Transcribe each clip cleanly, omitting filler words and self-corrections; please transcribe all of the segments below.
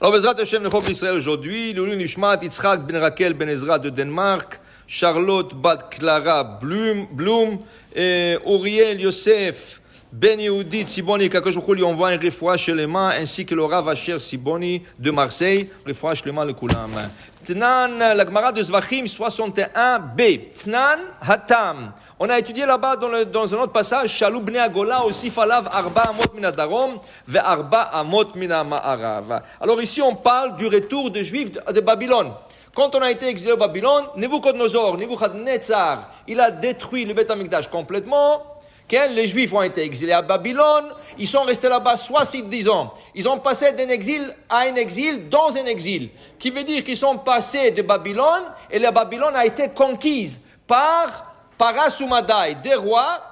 Alors, Bezrat Hashem, le peuple d'Israël aujourd'hui, Loulou Nishmat, Yitzhak ben Raquel ben Ezra de Danemark, Charlotte bat Clara Blum, Uriel Yosef ben Yehudi Siboni, Kakosh Baruch Hu lui envoie un refoua shelema, ainsi que le Rav Asher Siboni de Marseille, refoua shelema le kulam. Tnan, la Gemara de Zvachim 61b, Tnan Hatam. On a étudié là-bas dans un autre passage, Shalou bnei Agola aussi falav arba amot mina darom ve arba amot mina ma'arav. Alors ici on parle du retour des Juifs de Babylone. Quand on a été exilé au Babylone, Nebuchadnezzar, il a détruit le Beth Amikdash complètement. Les Juifs ont été exilés à Babylone, ils sont restés là-bas 70 ans. Ils ont passé d'un exil à un exil dans un exil, qui veut dire qu'ils sont passés de Babylone, et la Babylone a été conquise par Parasumadai, des rois,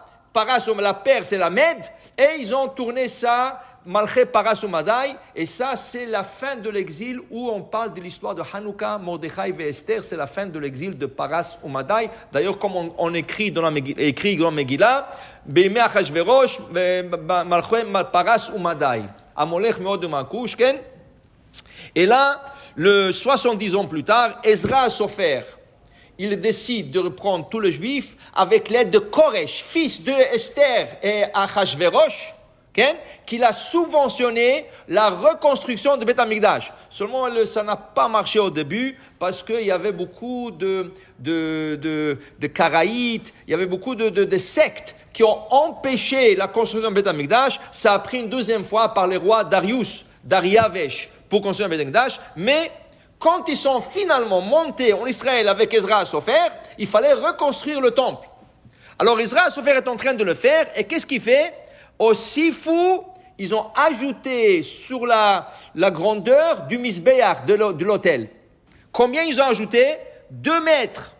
la Perse et la Mède, et ils ont tourné ça, Malché Parasumadai, et ça c'est la fin de l'exil où on parle de l'histoire de Hanouka, Mordechai et Esther, c'est la fin de l'exil de Parasumadai. D'ailleurs, comme on écrit dans la Megillah, Beimé Achashverosh, Malché Parasumadai, Amolech Meod de Makouch, et là, 70 ans plus tard, Ezra Sofer, il décide de reprendre tous les Juifs avec l'aide de Koresh, fils de Esther et Achashverosh, qu'il a subventionné la reconstruction de Beth Amikdash. Seulement, ça n'a pas marché au début parce qu'il y avait beaucoup de Karaïtes, il y avait beaucoup de sectes qui ont empêché la construction de Beth Amikdash. Ça a pris une deuxième fois par les rois Dariavesh pour construire Beth Amikdash, mais quand ils sont finalement montés en Israël avec Ezra Sofer, il fallait reconstruire le temple. Alors Ezra Sofer est en train de le faire, et qu'est-ce qu'il fait? Au Sifu, ils ont ajouté sur la grandeur du Misbéach, de l'autel. Combien ils ont ajouté? 2 mètres.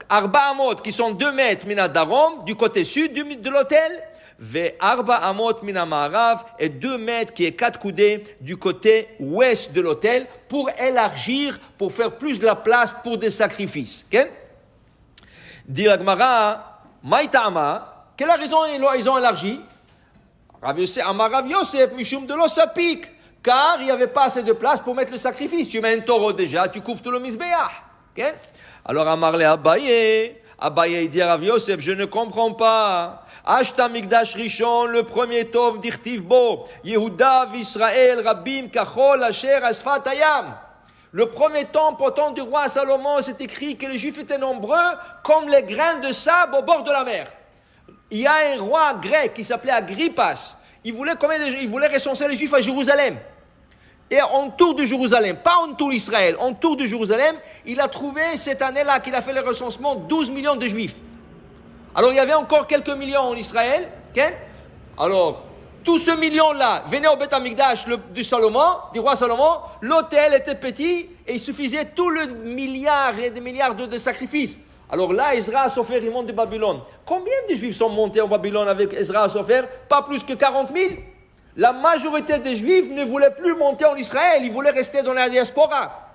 Arba Amot, qui sont 2 mètres, mina darom, du côté sud de l'autel. Ve Arba Amot mina Ma'arav, et 2 mètres qui est 4 coudées du côté ouest de l'autel pour élargir, pour faire plus de la place pour des sacrifices. Dit la Gemara, Maïtama, quelle raison ils ont élargi? Rav Yosef, Mishum de l'Osapik, car il n'y avait pas assez de place pour mettre le sacrifice. Tu mets un taureau déjà, tu couvres tout le Misbéach. Alors Amarle Abaye dit à Rav Yosef, je ne comprends pas. Ashta Mikdash Rishon, le premier tov d'Irtiv Bo, Yehuda V'Israël, Rabim, Kachol, Asher, Asfat Hayam. Le premier temple, au temps du roi Salomon, c'est écrit que les Juifs étaient nombreux comme les grains de sable au bord de la mer. Il y a un roi grec qui s'appelait Agrippas. Il voulait recenser les Juifs à Jérusalem. Et autour de Jérusalem, pas autour d'Israël, autour de Jérusalem, il a trouvé cette année-là qu'il a fait le recensement 12 millions de Juifs. Alors il y avait encore quelques millions en Israël. Alors, tous ce million-là venaient au Beth Amikdash du roi Salomon. L'autel était petit et il suffisait tout le milliard et des milliards de sacrifices. Alors là, Ezra Sofer, il monte de Babylone. Combien de Juifs sont montés en Babylone avec Ezra Sofer? Pas plus que 40 000. La majorité des Juifs ne voulaient plus monter en Israël, ils voulaient rester dans la diaspora.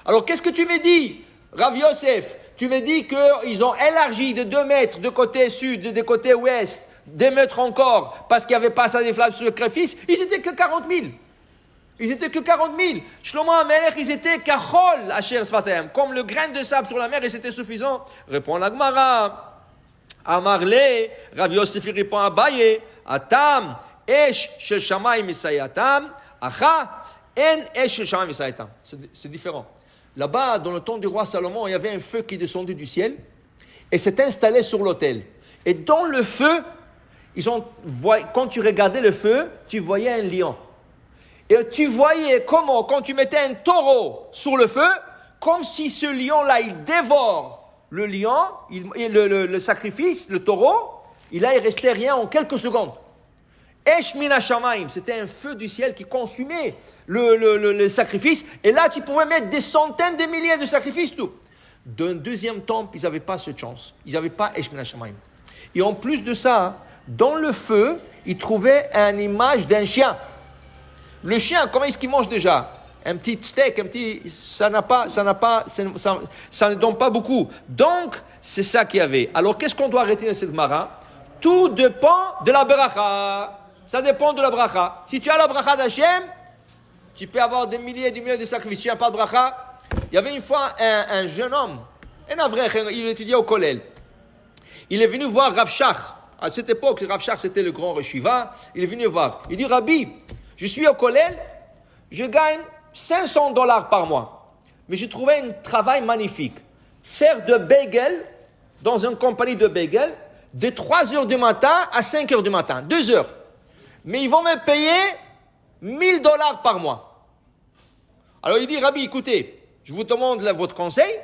Alors qu'est-ce que tu me dis, Rav Yosef? Tu me dis qu'ils ont élargi de 2 mètres de côté sud et de côté ouest, 2 mètres encore, parce qu'il n'y avait pas assez de flammes sur le sacrifice. Ils n'étaient que 40 000. Ils étaient que 40 000. Shlomo Amelech, ils étaient kachol, asher sfatayim. Comme le grain de sable sur la mer, et c'était suffisant. Répond la Gemara. Amarle, Rav Yosef répond à Abaye, Atam, Esh shel shamayim misayatam, Acha, En Esh shel shamayim misayatam. C'est différent. Là-bas, dans le temps du roi Salomon, il y avait un feu qui descendait du ciel et s'est installé sur l'autel. Et dans le feu, quand tu regardais le feu, tu voyais un lion. Et tu voyais comment, quand tu mettais un taureau sur le feu, comme si ce lion-là, il dévore le lion, le sacrifice, le taureau, il restait rien en quelques secondes. Esh mina shamayim, c'était un feu du ciel qui consumait le sacrifice. Et là, tu pouvais mettre des centaines de milliers de sacrifices, tout. D'un deuxième temple, ils n'avaient pas cette chance. Ils n'avaient pas Esh mina shamayim. Et en plus de ça, dans le feu, ils trouvaient une image d'un chien. Le chien, comment est-ce qu'il mange déjà? Un petit steak, ça ne donne pas beaucoup. Donc, c'est ça qu'il y avait. Alors, qu'est-ce qu'on doit arrêter de cette Gemara? Tout dépend de la bracha. Ça dépend de la bracha. Si tu as la bracha d'Hachem, Tu peux avoir des milliers et des milliers de sacrifices. Tu n'as pas de bracha. Il y avait une fois un jeune homme, un Avrech, il étudiait au Kollel. Il est venu voir Rav Shach. À cette époque, Rav Shach, c'était le grand Reshiva. Il est venu voir. Il dit, Rabbi, je suis au Kollel, je gagne $500 par mois. Mais j'ai trouvé un travail magnifique. Faire de bagel dans une compagnie de bagel de 3 heures du matin à 5 heures du matin. 2 heures. Mais ils vont me payer $1,000 par mois. Alors il dit, Rabbi, écoutez, je vous demande votre conseil.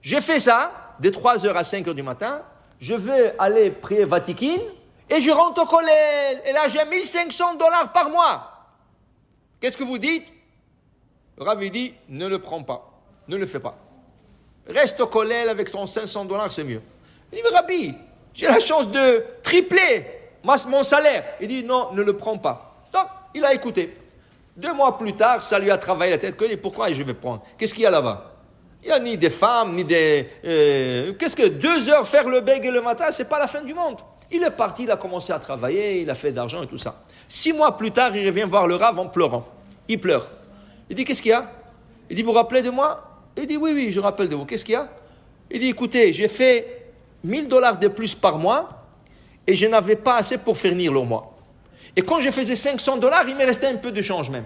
J'ai fait ça de 3 heures à 5 heures du matin. Je vais aller prier Vatikin et je rentre au Kollel. Et là, j'ai $1,500 par mois. Qu'est-ce que vous dites? Le Rabbi dit, ne le prends pas. Ne le fais pas. Reste au Kollel avec son $500, c'est mieux. Il dit, mais Rabbi, j'ai la chance de tripler mon salaire. Il dit, non, ne le prends pas. Donc, il a écouté. 2 mois plus tard, ça lui a travaillé la tête. Pourquoi je vais prendre? Qu'est-ce qu'il y a là-bas? Il n'y a ni des femmes, ni des... qu'est-ce que 2 heures faire le bagel le matin, c'est pas la fin du monde. Il est parti, il a commencé à travailler, il a fait d'argent et tout ça. 6 mois plus tard, il revient voir le Rav en pleurant. Il pleure. Il dit, qu'est-ce qu'il y a? Il dit, vous vous rappelez de moi? Il dit, oui, je me rappelle de vous. Qu'est-ce qu'il y a? Il dit, écoutez, j'ai fait $1,000 de plus par mois et je n'avais pas assez pour finir le mois. Et quand je faisais $500, il me restait un peu de change même.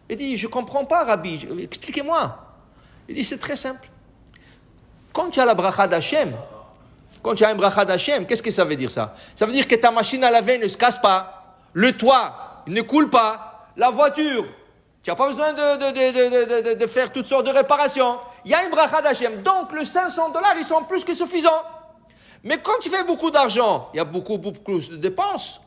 Il dit, je ne comprends pas, Rabbi, expliquez-moi. Il dit, c'est très simple. Quand tu as la bracha d'Hachem, quand tu as une bracha d'Hachem, qu'est-ce que ça veut dire ça? Ça veut dire que ta machine à laver ne se casse pas, le toit ne coule pas, la voiture, tu n'as pas besoin de faire toutes sortes de réparations. Il y a une bracha d'Hachem. Donc, les $500, ils sont plus que suffisants. Mais quand tu fais beaucoup d'argent, il y a beaucoup plus de dépenses.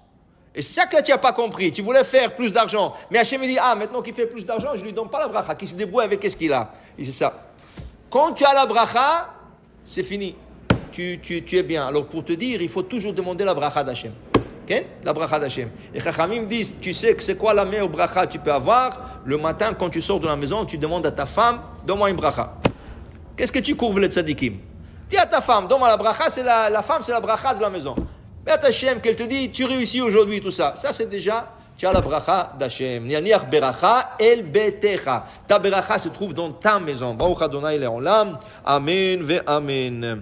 Et c'est ça que tu n'as pas compris. Tu voulais faire plus d'argent. Mais Hachem dit, maintenant qu'il fait plus d'argent, je ne lui donne pas la bracha, qu'il se débrouille avec ce qu'il a. Et c'est ça. Quand tu as la bracha, c'est fini. Tu es bien. Alors pour te dire, il faut toujours demander la bracha d'Hachem. Okay? La bracha d'Hachem. Les Chachamim disent, tu sais que c'est quoi la meilleure bracha que tu peux avoir? Le matin, quand tu sors de la maison, tu demandes à ta femme, donne-moi une bracha. Qu'est-ce que tu couvres les tzadikim? Dis à ta femme, donne-moi la bracha, c'est la femme, c'est la bracha de la maison. Mais à Hachem, qu'elle te dit, tu réussis aujourd'hui, tout ça. Ça, c'est déjà, tu as la bracha d'Hachem. Nianiach beracha el betecha. Ta beracha se trouve dans ta maison. Baruch Adonai le'olam. Amen ve amen.